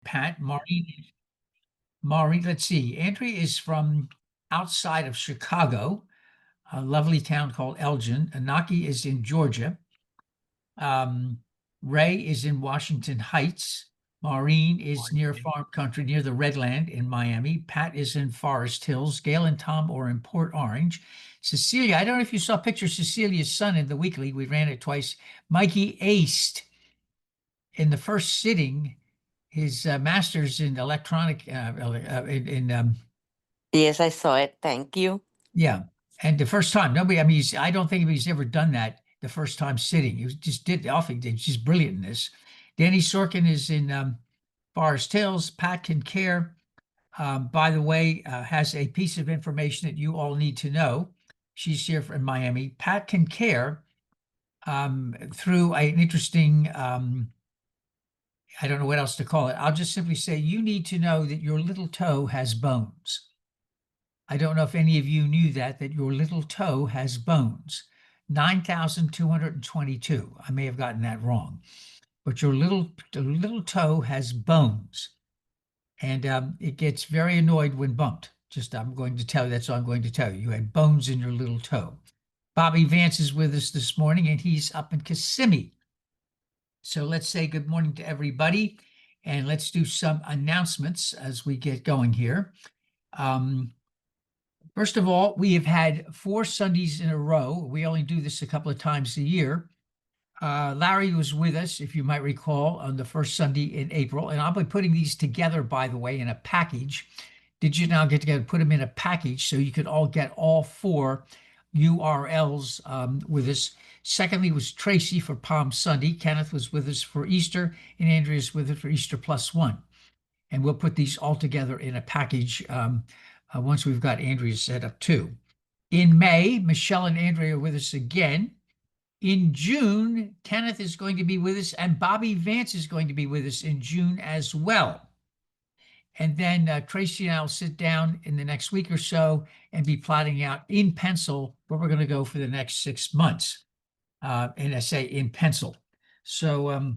Pat. Maureen, let's see. Andrea is from outside of Chicago, a lovely town called Elgin. Anaki is in Georgia. Um, Ray is in Washington Heights. Maureen is near farm country, near the Redland in Miami. Pat is in Forest Hills. Gail and Tom are in Port Orange. Cecilia, I don't know if you saw a picture of Cecilia's son in the weekly. We ran it twice. Mikey aced in the first sitting his master's in electronic Yes, I saw it. Thank you. yeah, and the first time nobody, I mean, I don't think he's ever done that the first time sitting. Just did often. He's just brilliant in this. Danny Sorkin is in Forest Hills. Pat can care. By the way, has a piece of information that you all need to know. She's here from Miami. Pat can care through an interesting I don't know what else to call it. I'll just simply say you need to know that your little toe has bones. I don't know if any of you knew that your little toe has bones. 9,222. I may have gotten that wrong, but your little toe has bones, and it gets very annoyed when bumped. Just I'm going to tell you, that's all I'm going to tell you. You had bones in your little toe. Bobby Vance is with us this morning, and he's up in Kissimmee. So let's say good morning to everybody, and let's do some announcements as we get going here. First of all, we have had 4 Sundays in a row. We only do this a couple of times a year. Larry was with us, if you might recall, on the first Sunday in April, and I'll be putting these together, by the way, in a package. Did you now get together, put them in a package so you could all get all 4 URLs with us. Secondly was Tracy for Palm Sunday. Kenneth was with us for Easter, and Andrea's with us for Easter +1. And we'll put these all together in a package once we've got Andrea set up too. In May, Michelle and Andrea are with us again. In June, Kenneth is going to be with us, and Bobby Vance is going to be with us in June as well. And then Tracy and I will sit down in the next week or so and be plotting out in pencil where we're going to go for the next 6 months. And I say in pencil. So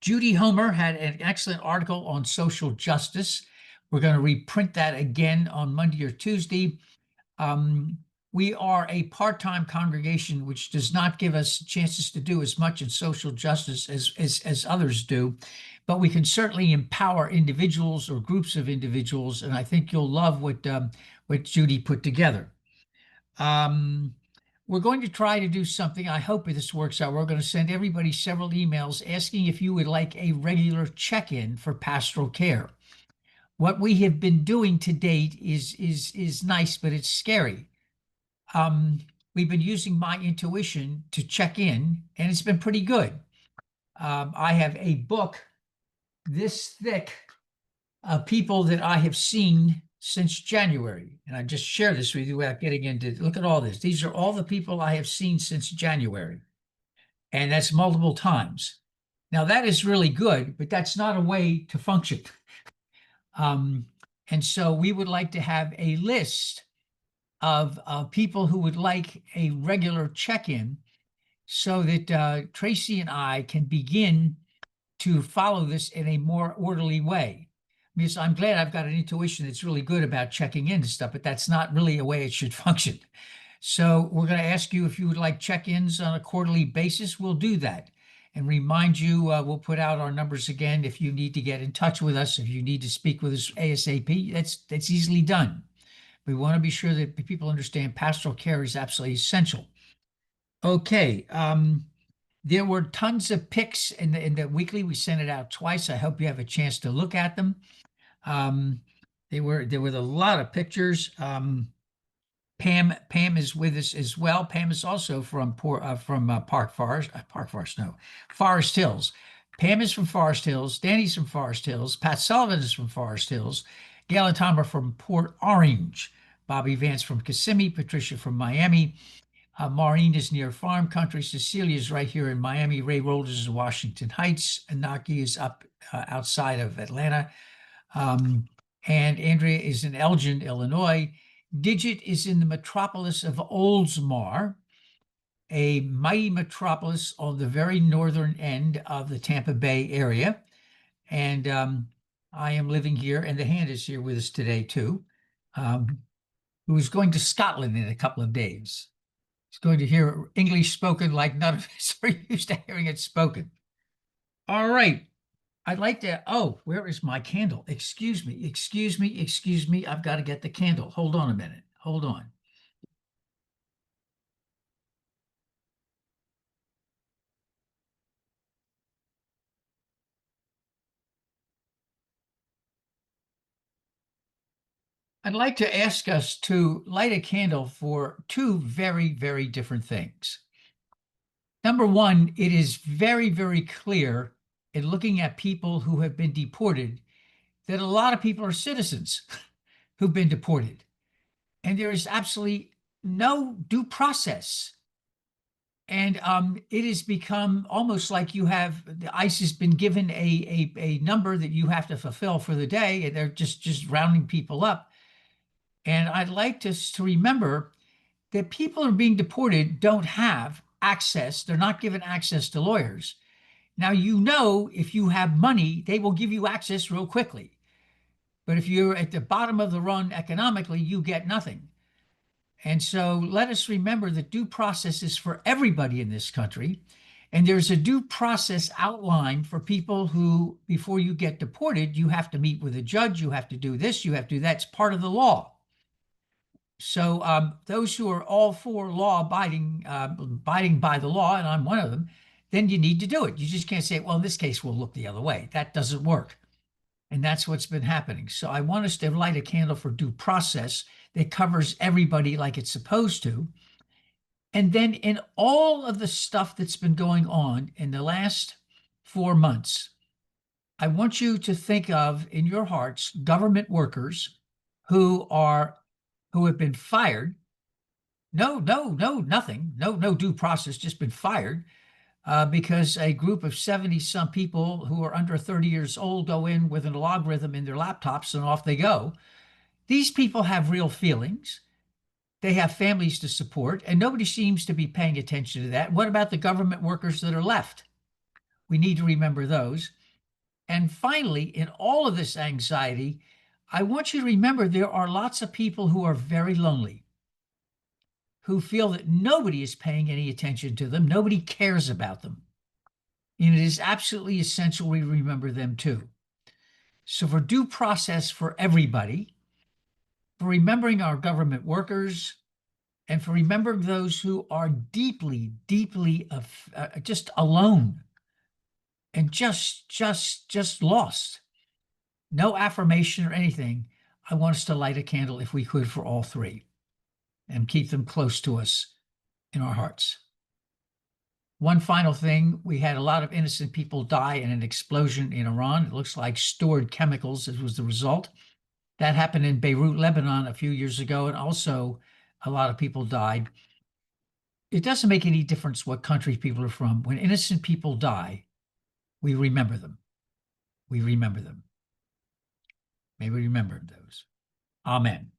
Judy Homer had an excellent article on social justice. We're going to reprint that again on Monday or Tuesday. We are a part-time congregation, which does not give us chances to do as much in social justice as others do, but we can certainly empower individuals or groups of individuals, and I think you'll love what Judy put together. We're going to try to do something. I hope this works out. We're going to send everybody several emails asking if you would like a regular check-in for pastoral care. What we have been doing to date is nice, but it's scary. We've been using my intuition to check in, and it's been pretty good. I have a book this thick of people that I have seen since January, and I just share this with you without getting into, look at all this. These are all the people I have seen since January, and that's multiple times. Now that is really good, but that's not a way to function. And so we would like to have a list of people who would like a regular check-in so that Tracy and I can begin to follow this in a more orderly way. Because I'm glad I've got an intuition that's really good about checking in and stuff, but that's not really a way it should function. So we're going to ask you if you would like check-ins on a quarterly basis. We'll do that. And remind you, we'll put out our numbers again if you need to get in touch with us, if you need to speak with us ASAP, that's easily done. We want to be sure that people understand pastoral care is absolutely essential. Okay, there were tons of pics in the weekly. We sent it out twice. I hope you have a chance to look at them. There were a lot of pictures. Pam is with us as well. Pam is also from Forest Hills. Pam is from Forest Hills. Danny's from Forest Hills. Pat Sullivan is from Forest Hills. Gail and Tom are from Port Orange. Bobby Vance from Kissimmee. Patricia from Miami. Maureen is near farm country. Cecilia is right here in Miami. Ray Rolders is in Washington Heights. Anaki is up outside of Atlanta. And Andrea is in Elgin, Illinois. Digit is in the metropolis of Oldsmar, a mighty metropolis on the very northern end of the Tampa Bay area. And I am living here, and the hand is here with us today too, who is going to Scotland in a couple of days. He's going to hear English spoken like none of us are used to hearing it spoken. All right. I'd like to, oh, where is my candle? Excuse me, excuse me, excuse me. I've got to get the candle. Hold on a minute. Hold on. I'd like to ask us to light a candle for two very, very different things. Number one, it is very, very clear in looking at people who have been deported that a lot of people are citizens who've been deported. And there is absolutely no due process. And it has become almost like the ICE has been given a number that you have to fulfill for the day, and they're just rounding people up. And I'd like us to remember that people who are being deported don't have access. They're not given access to lawyers. Now, if you have money, they will give you access real quickly. But if you're at the bottom of the run economically, you get nothing. And so let us remember that due process is for everybody in this country. And there's a due process outline for people who, before you get deported, you have to meet with a judge, you have to do this, you have to do that. It's part of the law. So those who are all for law abiding by the law, and I'm one of them, then you need to do it. You just can't say, well, in this case, we'll look the other way. That doesn't work. And that's what's been happening. So I want us to light a candle for due process that covers everybody like it's supposed to. And then in all of the stuff that's been going on in the last 4 months, I want you to think of in your hearts government workers who have been fired. No, nothing. No due process, just been fired because a group of 70 some people who are under 30 years old go in with an logarithm in their laptops and off they go. These people have real feelings. They have families to support, and nobody seems to be paying attention to that. What about the government workers that are left? We need to remember those. And finally, in all of this anxiety, I want you to remember there are lots of people who are very lonely, who feel that nobody is paying any attention to them, nobody cares about them. And it is absolutely essential we remember them too. So for due process for everybody, for remembering our government workers, and for remembering those who are deeply, deeply just alone and just lost, no affirmation or anything, I want us to light a candle, if we could, for all three and keep them close to us in our hearts. One final thing, we had a lot of innocent people die in an explosion in Iran. It looks like stored chemicals was the result. That happened in Beirut, Lebanon a few years ago, and also a lot of people died. It doesn't make any difference what country people are from. When innocent people die, we remember them. We remember them. May we remember those. Amen.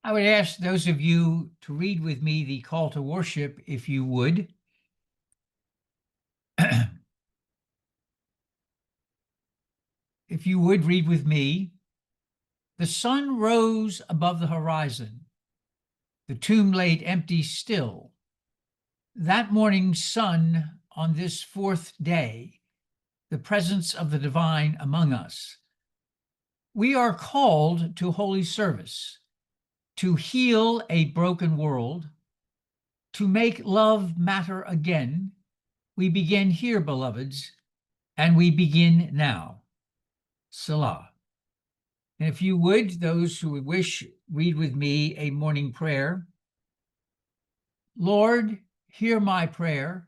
I would ask those of you to read with me the call to worship, if you would. If you would read with me. The sun rose above the horizon. The tomb laid empty still. That morning sun on this fourth day, the presence of the divine among us. We are called to holy service, to heal a broken world, to make love matter again. We begin here, beloveds, and we begin now. Selah. And if you would, those who would wish, read with me a morning prayer. Lord, hear my prayer.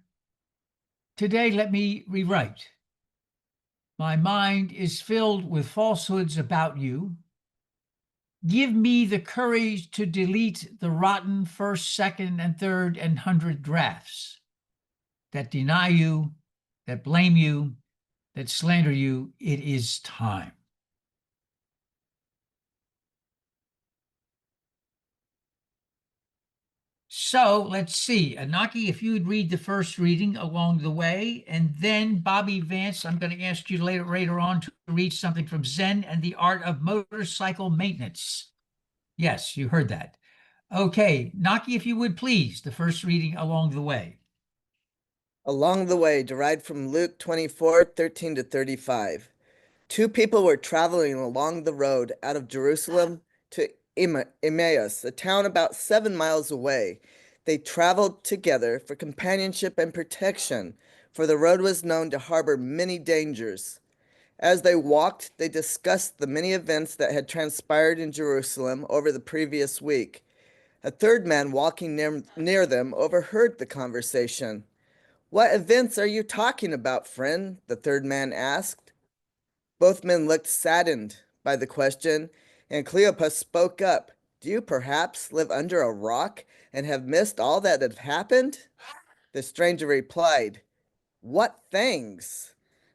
Today let me rewrite. My mind is filled with falsehoods about you. Give me the courage to delete the rotten first, second, and third, and 100 drafts that deny you, that blame you, that slander you. It is time. So let's see. Anaki, if you would read the first reading along the way, and then Bobby Vance, I'm going to ask you later on to read something from Zen and the Art of Motorcycle Maintenance. Yes, you heard that. Okay, Naki, if you would please, the first reading along the way. Along the way, derived from Luke 24:13 to 35. Two people were traveling along the road out of Jerusalem to Emmaus, a town about 7 miles away. They traveled together for companionship and protection, for the road was known to harbor many dangers. As they walked, they discussed the many events that had transpired in Jerusalem over the previous week. A third man walking near them overheard the conversation. "What events are you talking about, friend?" the third man asked. Both men looked saddened by the question, and Cleopas spoke up. "Do you perhaps live under a rock and have missed all that had happened?" The stranger replied, "What things?"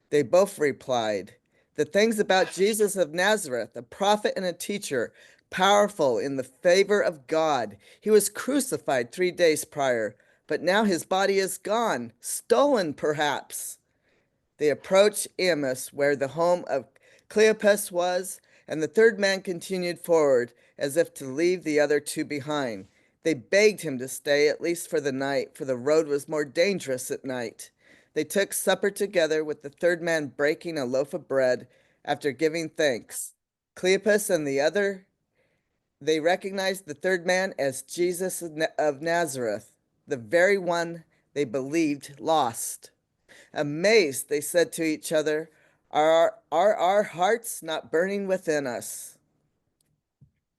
They both replied, "The things about Jesus of Nazareth, a prophet and a teacher, powerful in the favor of God. He was crucified 3 days prior, but now his body is gone, stolen perhaps." They approached Emmaus, where the home of Cleopas was, and the third man continued forward, as if to leave the other two behind. They begged him to stay, at least for the night, for the road was more dangerous at night. They took supper together, with the third man breaking a loaf of bread after giving thanks. Cleopas and the other, they recognized the third man as Jesus of Nazareth, the very one they believed lost. Amazed, they said to each other, are our hearts not burning within us?"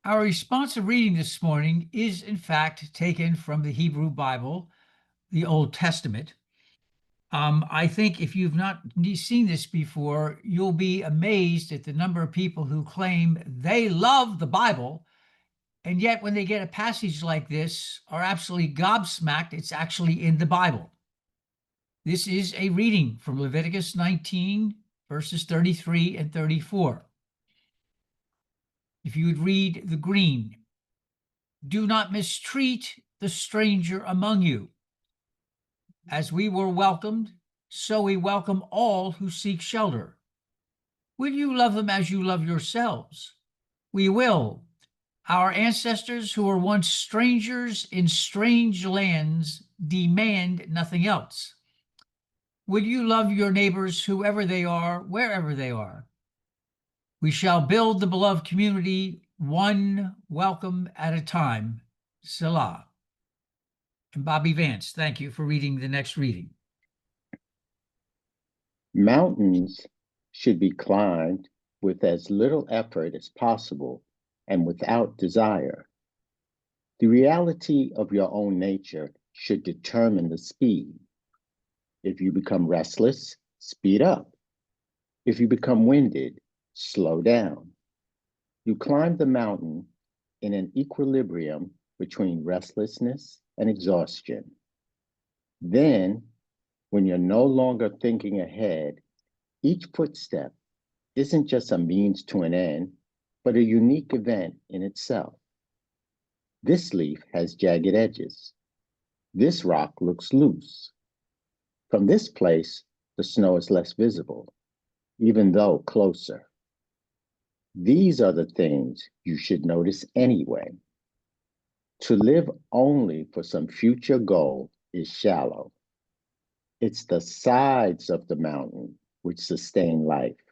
Our responsive reading this morning is, in fact, taken from the Hebrew Bible, the Old Testament. I think if you've not seen this before, you'll be amazed at the number of people who claim they love the Bible, and yet when they get a passage like this, are absolutely gobsmacked it's actually in the Bible. This is a reading from Leviticus 19, verses 33 and 34. If you would read the green, "Do not mistreat the stranger among you. As we were welcomed, so we welcome all who seek shelter. Will you love them as you love yourselves? We will. Our ancestors who were once strangers in strange lands demand nothing else. Will you love your neighbors, whoever they are, wherever they are? We shall build the beloved community, one welcome at a time. Selah." And Bobby Vance, thank you for reading the next reading. Mountains should be climbed with as little effort as possible and without desire. The reality of your own nature should determine the speed. If you become restless, speed up. If you become winded, slow down. You climb the mountain in an equilibrium between restlessness and exhaustion. Then, when you're no longer thinking ahead, each footstep isn't just a means to an end, but a unique event in itself. This leaf has jagged edges. This rock looks loose. From this place, the snow is less visible, even though closer. These are the things you should notice anyway. To live only for some future goal is shallow. It's the sides of the mountain which sustain life,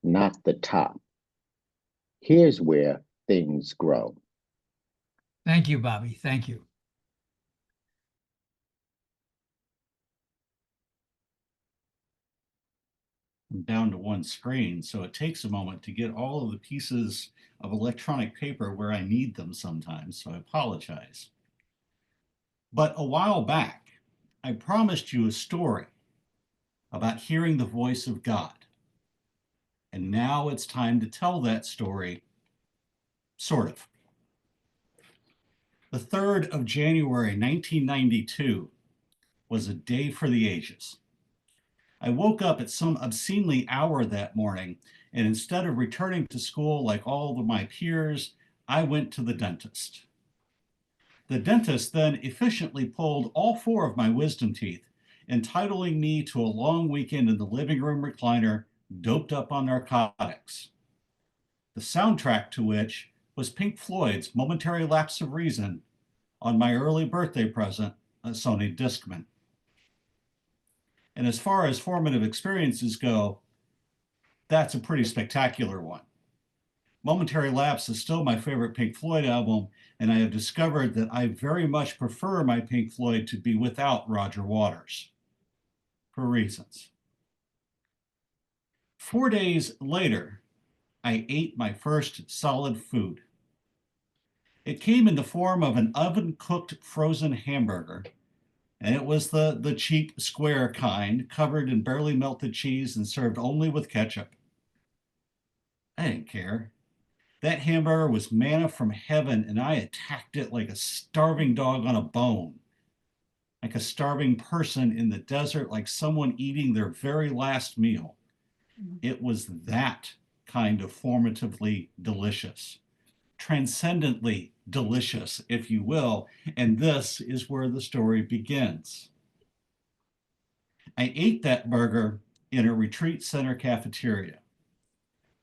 not the top. Here's where things grow. Thank you, Bobby. Thank you. Down to one screen, so it takes a moment to get all of the pieces of electronic paper where I need them sometimes, so I apologize. But a while back, I promised you a story about hearing the voice of God. And now it's time to tell that story, sort of. The 3rd of January, 1992 was a day for the ages. I woke up at some obscenely hour that morning, and instead of returning to school like all of my peers, I went to the dentist. The dentist then efficiently pulled all 4 of my wisdom teeth, entitling me to a long weekend in the living room recliner, doped up on narcotics. The soundtrack to which was Pink Floyd's Momentary Lapse of Reason on my early birthday present, a Sony Discman. And as far as formative experiences go, that's a pretty spectacular one. Momentary Lapse is still my favorite Pink Floyd album, and I have discovered that I very much prefer my Pink Floyd to be without Roger Waters, for reasons. 4 days later, I ate my first solid food. It came in the form of an oven-cooked frozen hamburger, and it was the cheap square kind, covered in barely melted cheese and served only with ketchup. I didn't care. That hamburger was manna from heaven, and I attacked it like a starving dog on a bone, like a starving person in the desert, like someone eating their very last meal. It was that kind of formatively delicious, transcendently delicious, if you will, and this is where the story begins. I ate that burger in a retreat center cafeteria,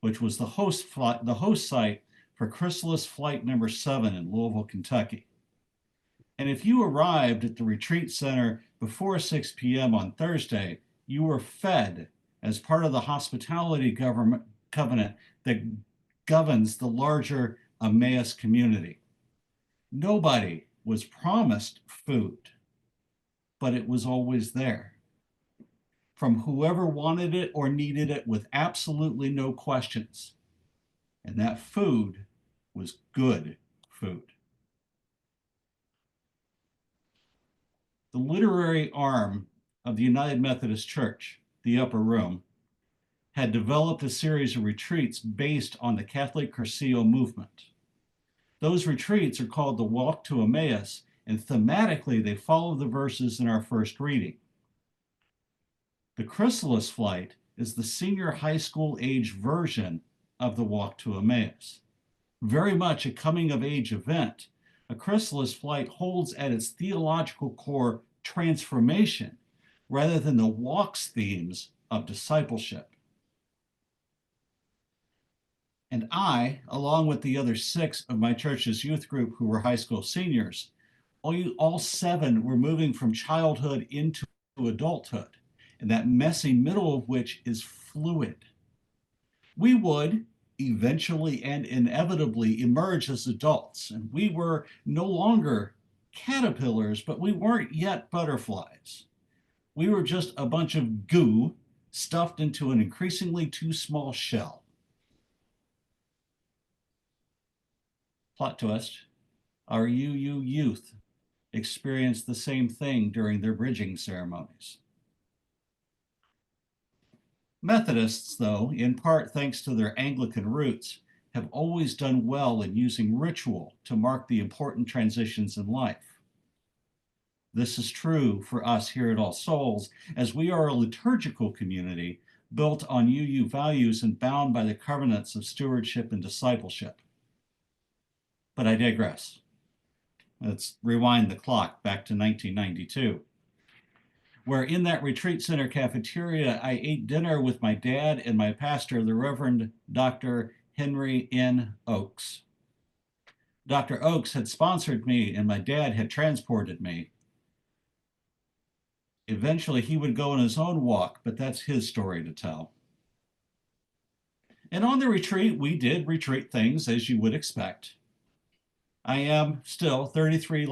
which was the host site for Chrysalis Flight number 7 in Louisville, Kentucky. And if you arrived at the retreat center before 6 p.m. on Thursday, you were fed as part of the hospitality covenant that governs the larger Emmaus community. Nobody was promised food, but it was always there, from whoever wanted it or needed it with absolutely no questions. And that food was good food. The literary arm of the United Methodist Church, the Upper Room, had developed a series of retreats based on the Catholic Cursillo movement. Those retreats are called the Walk to Emmaus, and thematically they follow the verses in our first reading. The Chrysalis Flight is the senior high school age version of the Walk to Emmaus. Very much a coming-of-age event, a Chrysalis Flight holds at its theological core transformation rather than the walk's themes of discipleship. And I, along with the other 6 of my church's youth group who were high school seniors, all 7 were moving from childhood into adulthood, and that messy middle of which is fluid. We would eventually and inevitably emerge as adults, and we were no longer caterpillars, but we weren't yet butterflies. We were just a bunch of goo stuffed into an increasingly too small shell. Plot twist, our UU youth experienced the same thing during their bridging ceremonies. Methodists, though, in part thanks to their Anglican roots, have always done well in using ritual to mark the important transitions in life. This is true for us here at All Souls, as we are a liturgical community built on UU values and bound by the covenants of stewardship and discipleship. But I digress. Let's rewind the clock back to 1992. Where in that retreat center cafeteria, I ate dinner with my dad and my pastor, the Reverend Dr. Henry N. Oakes. Dr. Oakes had sponsored me and my dad had transported me. Eventually, he would go on his own walk, but that's his story to tell. And on the retreat, we did retreat things as you would expect. I am still 33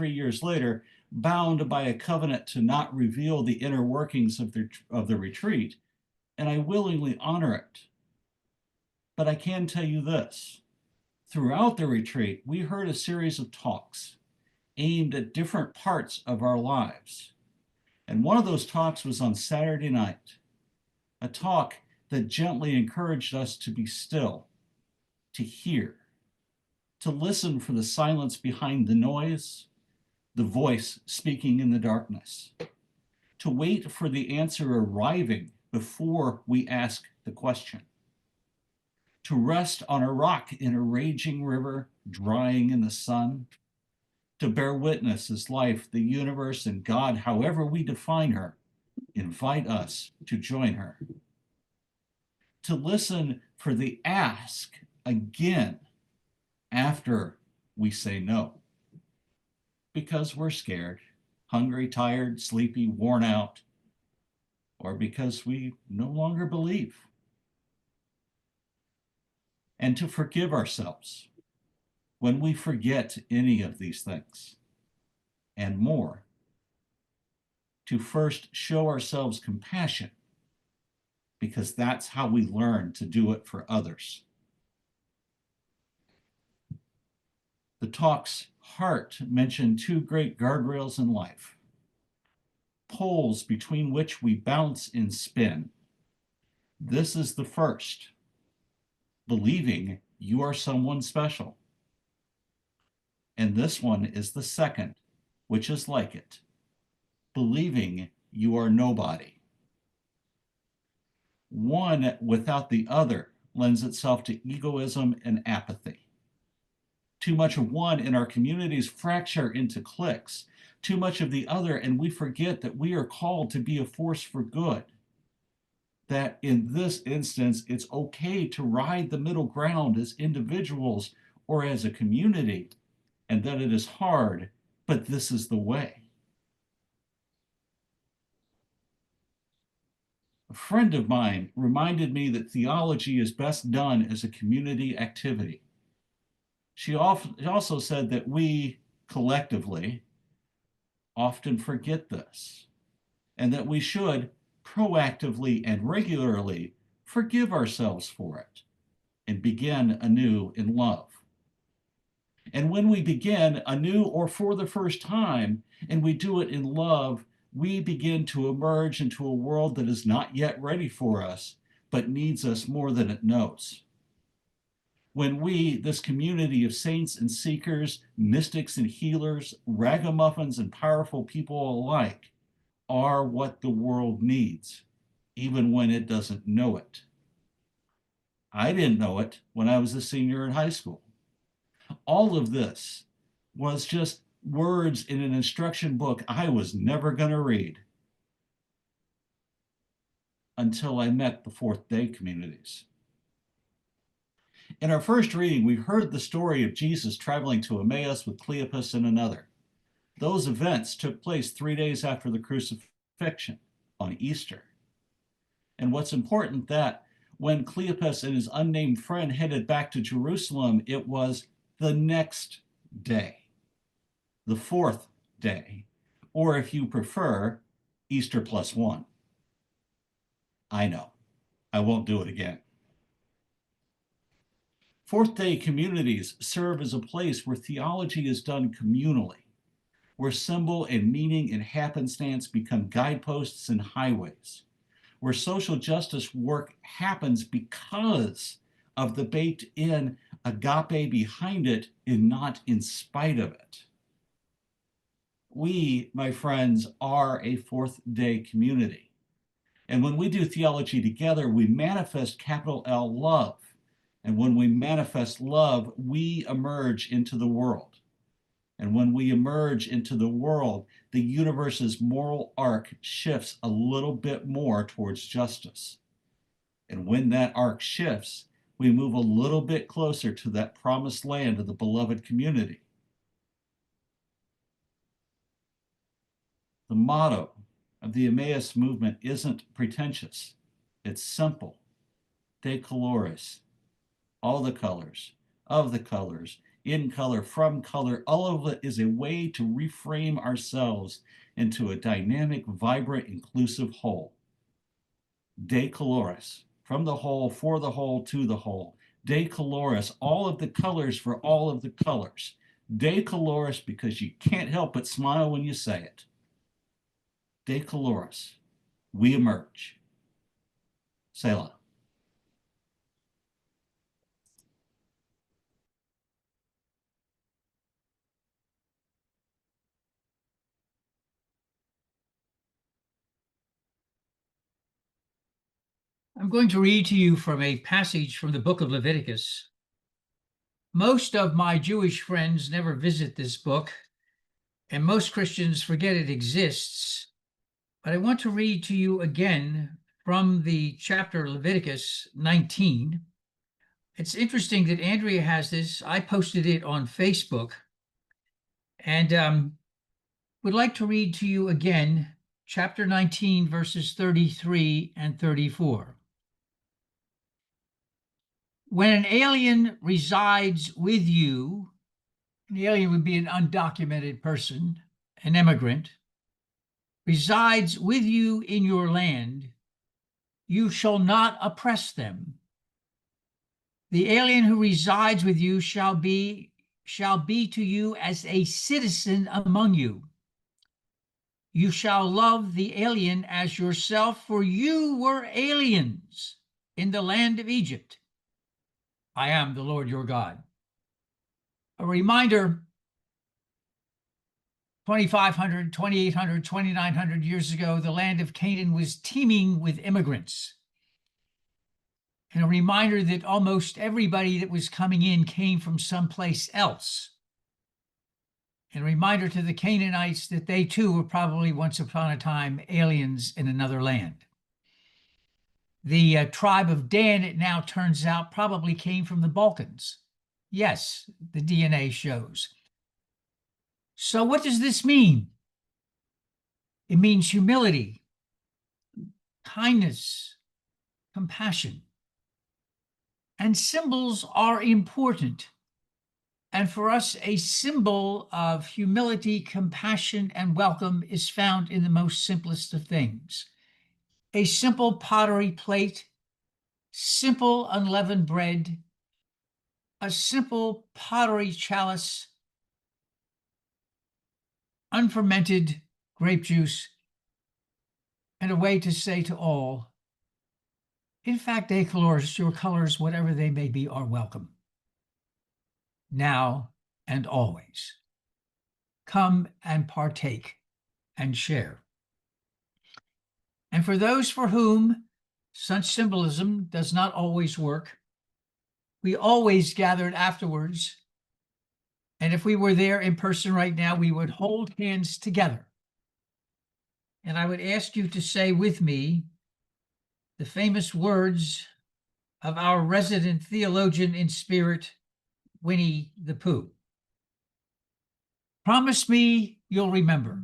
years later, bound by a covenant to not reveal the inner workings of the retreat, and I willingly honor it. But I can tell you this. Throughout the retreat, we heard a series of talks aimed at different parts of our lives. And one of those talks was on Saturday night, a talk that gently encouraged us to be still, to hear, to listen for the silence behind the noise, the voice speaking in the darkness, to wait for the answer arriving before we ask the question, to rest on a rock in a raging river, drying in the sun, to bear witness as life, the universe, and God, however we define her, invite us to join her. To listen for the ask again after we say no. Because we're scared, hungry, tired, sleepy, worn out, or because we no longer believe. And to forgive ourselves when we forget any of these things, and more, to first show ourselves compassion, because that's how we learn to do it for others. The talk's heart mentioned two great guardrails in life, poles between which we bounce and spin. This is the first, believing you are someone special. And this one is the second, which is like it, believing you are nobody. One without the other lends itself to egoism and apathy. Too much of one in our communities fracture into cliques, too much of the other, and we forget that we are called to be a force for good. That in this instance, it's okay to ride the middle ground as individuals or as a community, and that it is hard, but this is the way. A friend of mine reminded me that theology is best done as a community activity. She also said that we collectively often forget this, and that we should proactively and regularly forgive ourselves for it and begin anew in love. And when we begin anew or for the first time, and we do it in love, we begin to emerge into a world that is not yet ready for us, but needs us more than it knows. When we, this community of saints and seekers, mystics and healers, ragamuffins and powerful people alike, are what the world needs, even when it doesn't know it. I didn't know it when I was a senior in high school. All of this was just words in an instruction book I was never going to read until I met the Fourth Day communities. In our first reading, we heard the story of Jesus traveling to Emmaus with Cleopas and another. Those events took place 3 days after the crucifixion on Easter. And what's important that when Cleopas and his unnamed friend headed back to Jerusalem, it was the next day, the fourth day, or if you prefer, Easter +1. I know, I won't do it again. Fourth Day communities serve as a place where theology is done communally, where symbol and meaning and happenstance become guideposts and highways, where social justice work happens because of the baked-in agape behind it and not in spite of it. We, my friends, are a Fourth Day community. And when we do theology together, we manifest capital L love. And when we manifest love, we emerge into the world. And when we emerge into the world, the universe's moral arc shifts a little bit more towards justice. And when that arc shifts, we move a little bit closer to that promised land of the beloved community. The motto of the Emmaus movement isn't pretentious. It's simple. De colores. All the colors, of the colors, in color, from color, all of it is a way to reframe ourselves into a dynamic, vibrant, inclusive whole. De colores, from the whole, for the whole, to the whole. De colores, all of the colors for all of the colors. De colores, because you can't help but smile when you say it. De colores, we emerge. Selah. I'm going to read to you from a passage from the book of Leviticus. Most of my Jewish friends never visit this book and most Christians forget it exists. But I want to read to you again from the chapter Leviticus 19. It's interesting that Andrea has this. I posted it on Facebook, and would like to read to you again, chapter 19, verses 33 and 34. When an alien resides with you, an alien would be an undocumented person, an immigrant, resides with you in your land, you shall not oppress them. The alien who resides with you shall be to you as a citizen among you. You shall love the alien as yourself, for you were aliens in the land of Egypt. I am the Lord your God. A reminder, 2,500, 2,800, 2,900 years ago, the land of Canaan was teeming with immigrants. And a reminder that almost everybody that was coming in came from someplace else. And a reminder to the Canaanites that they too were probably once upon a time aliens in another land. The tribe of Dan, it now turns out, probably came from the Balkans. Yes, the DNA shows. So what does this mean? It means humility, kindness, compassion. And symbols are important. And for us, a symbol of humility, compassion, and welcome is found in the most simplest of things. A simple pottery plate, simple unleavened bread, a simple pottery chalice, unfermented grape juice, and a way to say to all, in fact, colors, your colors, whatever they may be, are welcome. Now and always. Come and partake and share. And for those for whom such symbolism does not always work, we always gathered afterwards. And if we were there in person right now, we would hold hands together. And I would ask you to say with me the famous words of our resident theologian in spirit, Winnie the Pooh. Promise me you'll remember.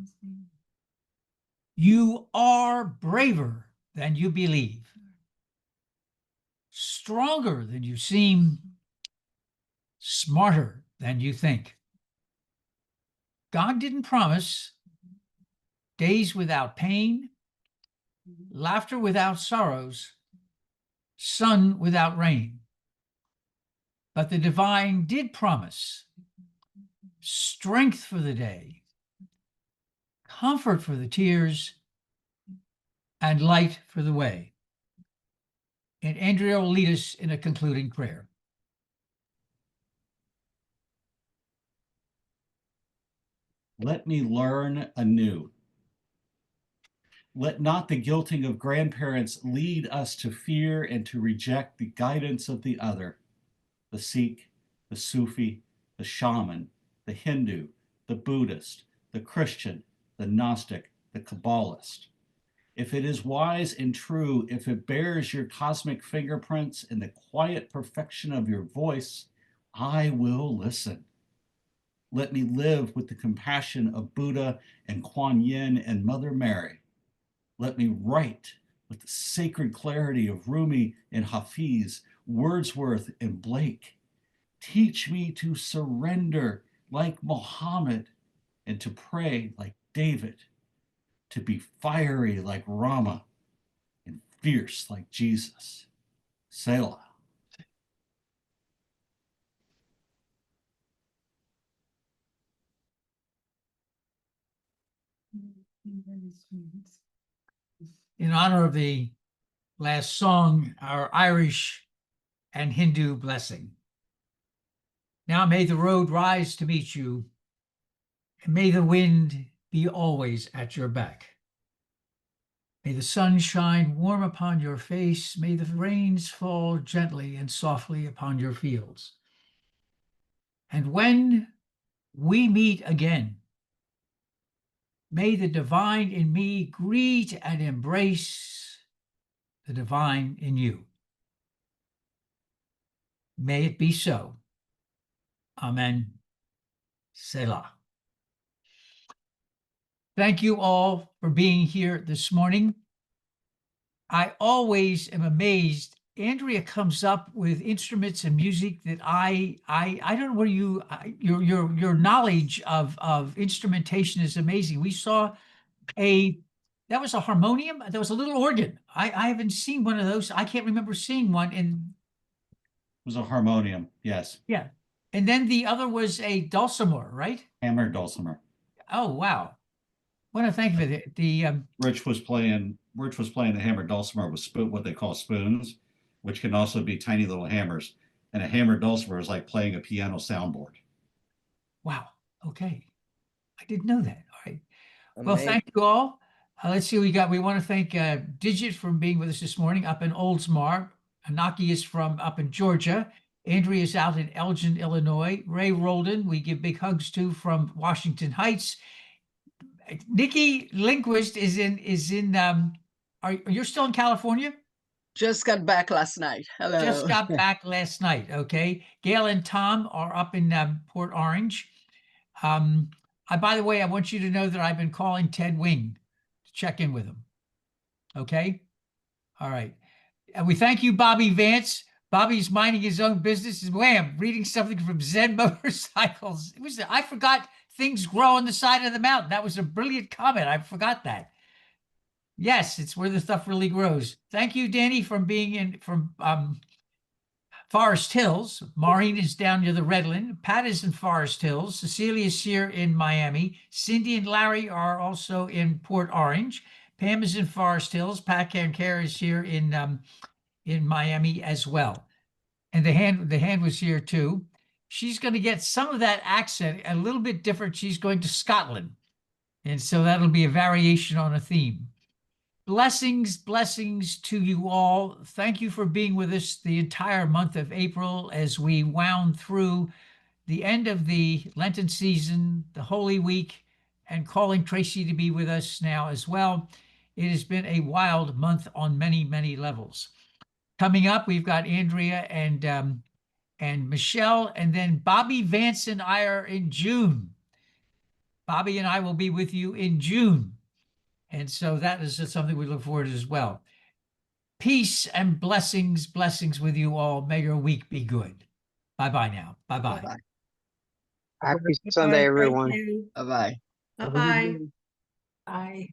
You are braver than you believe, stronger than you seem, smarter than you think. God didn't promise days without pain, laughter without sorrows, sun without rain. But the divine did promise strength for the day, comfort for the tears, and light for the way. And Andrea will lead us in a concluding prayer. Let me learn anew. Let not the guilting of grandparents lead us to fear and to reject the guidance of the other, the Sikh, the Sufi, the shaman, the Hindu, the Buddhist, the Christian, the Gnostic, the Kabbalist. If it is wise and true, if it bears your cosmic fingerprints in the quiet perfection of your voice, I will listen. Let me live with the compassion of Buddha and Kuan Yin and Mother Mary. Let me write with the sacred clarity of Rumi and Hafiz, Wordsworth and Blake. Teach me to surrender like Muhammad and to pray like David, to be fiery like Rama and fierce like Jesus. Selah. In honor of the last song, our Irish and Hindu blessing. Now may the road rise to meet you, and may the wind be always at your back. May the sun shine warm upon your face. May the rains fall gently and softly upon your fields. And when we meet again, May the divine in me greet and embrace the divine in you. May it be so. Amen. Selah. Thank you all for being here this morning. I always am amazed. Andrea comes up with instruments and music that I don't know where your knowledge of instrumentation is amazing. We saw that was a harmonium. There was a little organ. I haven't seen one of those. I can't remember seeing one. And It was a harmonium, yes. yeah. And then the other was a dulcimer, right? Hammered dulcimer. Oh, wow. Want to thank you for the Rich was playing the hammered dulcimer with what they call spoons, which can also be tiny little hammers. And a hammered dulcimer is like playing a piano soundboard. wow. Okay. I didn't know that. All right. Well, Amazing. thank you all. Let's see what we got. We want to thank Digit for being with us this morning up in Oldsmar. Anaki is from up in Georgia. Andrea is out in Elgin, Illinois. Ray Roldan, we give big hugs to from Washington Heights. Nikki Lindquist is in you're still in California? Just got back last night. Hello. Just got back last night. Okay. Gail and Tom are up in Port Orange. By the way, I want you to know that I've been calling Ted Wing to check in with him. Okay. All right. And we thank you, Bobby Vance. Bobby's minding his own business. Wham, reading something from Zen Motorcycles. I forgot things grow on the side of the mountain. That was a brilliant comment. I forgot that. Yes, it's where the stuff really grows. Thank you, Danny, from Forest Hills. Maureen is down near the Redland. Pat is in Forest Hills. Cecilia is here in Miami. Cindy and Larry are also in Port Orange. Pam is in Forest Hills. Pat Cancar is here in Miami as well. And the hand was here too. She's going to get some of that accent a little bit different. She's going to Scotland. And so that'll be a variation on a theme. Blessings to you all. Thank you for being with us the entire month of April as we wound through the end of the Lenten season, the Holy Week, and calling Tracy to be with us now as well. It has been a wild month on many, many levels. Coming up, we've got Andrea and Michelle, and then Bobby Vance and I are in June. Bobby and I will be with you in June. And so that is something we look forward to as well. Peace and blessings with you all. May your week be good. Bye-bye now. Bye-bye. Bye-bye. Happy Sunday, everyone. Bye-bye. Bye-bye. Bye.